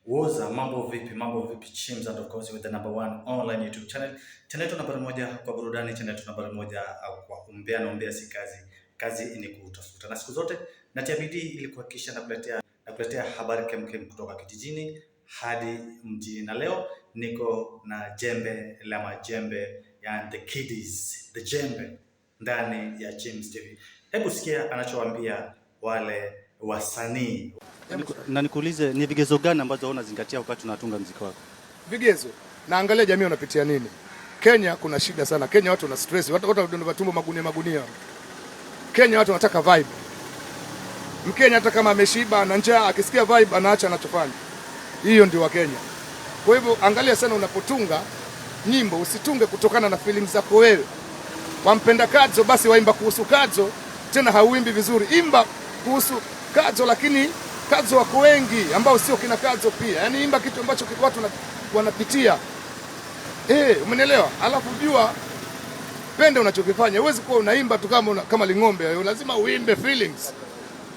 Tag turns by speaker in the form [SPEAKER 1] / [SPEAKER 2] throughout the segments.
[SPEAKER 1] Woza, mambo vipi? Mambo vipi Chims, and of course with the #1 online YouTube channel. Channel yetu nambari moja kwa burudani, channel yetu nambari moja kwa kumbea na umbea si kazi. Kazi ni kutafuta. Na siku zote natia bidii ili kuhakikisha nakuletea habari kemkem kutoka kijijini hadi mjini. Na leo niko na jembe la majembe, yani the kiddies, the jembe ndani ya Chims TV. Hebu sikia anachowaambia wale wasanii.
[SPEAKER 2] Na nikuulize, ni vigezo gani ambazo unazingatia wakati unatunga muziki wako?
[SPEAKER 3] Vigezo, naangalia jamii wanapitia nini. Kenya kuna shida sana. Kenya watu wana stress, watu watumbo magunia. Kenya watu wanataka vibe. Mkenya hata kama ameshiba na njaa, akisikia vibe anaacha anachofanya. Hiyo ndio wa Kenya. Kwa hivyo angalia sana unapotunga nyimbo, usitunge kutokana na feelings zako wewe. Wampenda Kadzo basi waimba kuhusu Kadzo, tena hauimbi vizuri. Imba kuhusu Kadzo lakini Kadzo wako wengi ambao sio kina Kadzo pia. Yaani imba kitu ambacho watu wanapitia. Umenielewa? Alafu jua pende unachokifanya. Huwezi kuwa unaimba tu kama Ling'ombe. Lazima uimbe feelings.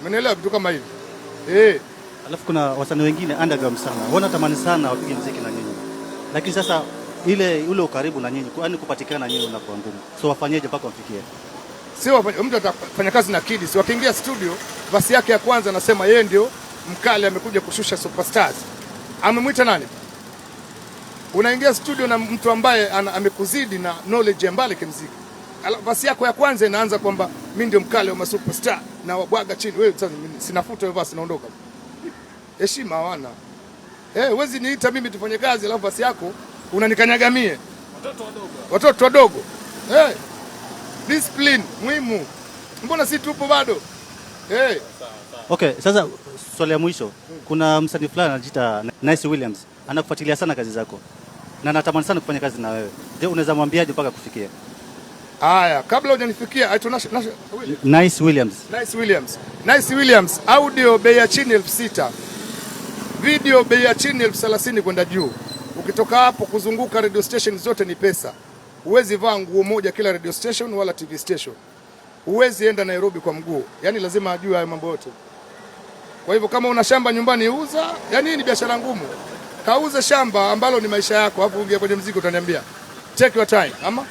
[SPEAKER 3] Umenielewa vitu kama hivi?
[SPEAKER 2] Alafu kuna wasanii wengine underground sana. Wanatamani sana wapige muziki na nyinyi. Lakini sasa ule ukaribu na nyinyi, yaani kupatikana na nyinyi unakuwa ngumu. So wafanyeje mpaka wafikie?
[SPEAKER 3] Sio mtu atafanya kazi na Kiddies. Wakiingia studio, basi yake ya kwanza anasema yeye ndio mkali, amekuja kushusha superstars. Amemwita nani? Unaingia studio na mtu ambaye amekuzidi na knowledge mbali kimuziki. Basi yako ya kwanza inaanza kwamba mimi ndio mkali wa superstar na wabwaga chini. Wewe sasa sinafuta hiyo basi naondoka. Heshima hawana. Huwezi niita mimi tufanye kazi alafu basi yako unanikanyagamie. Watoto wadogo. Discipline muhimu. Mbona si tupo bado?
[SPEAKER 2] Okay, sasa swali ya mwisho. Kuna msanii fulani anajiita Nice Williams. Anakufuatilia sana kazi zako. Na anatamani sana kufanya kazi na wewe. Je, unaweza mwambiaje mpaka kufikia?
[SPEAKER 3] Haya, kabla hujanifikia aitwa
[SPEAKER 2] Nice Williams.
[SPEAKER 3] Nice Williams, audio bei ya chini 6,000. Video bei ya chini 30,000 kwenda juu. Ukitoka hapo kuzunguka radio station zote ni pesa. Huwezi vaa nguo moja kila radio station wala TV station. Huwezi enda Nairobi kwa mguu. Yaani lazima ajue hayo mambo yote. Kwa hivyo kama una shamba nyumbani uza, yaani hii ni biashara ngumu. Kauze shamba ambalo ni maisha yako, hapo ungia kwenye muziki utaniambia. Take your time, ama?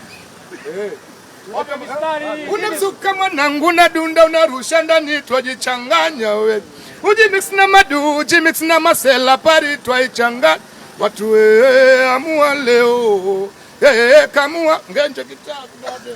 [SPEAKER 3] Unamzuka mwanangu na dunda unarusha ndani twajichanganya wewe. Ujimix na madu, ujimix na masela pari twaichanganya. Watu amua leo. Kamua ngenje kitabu dade.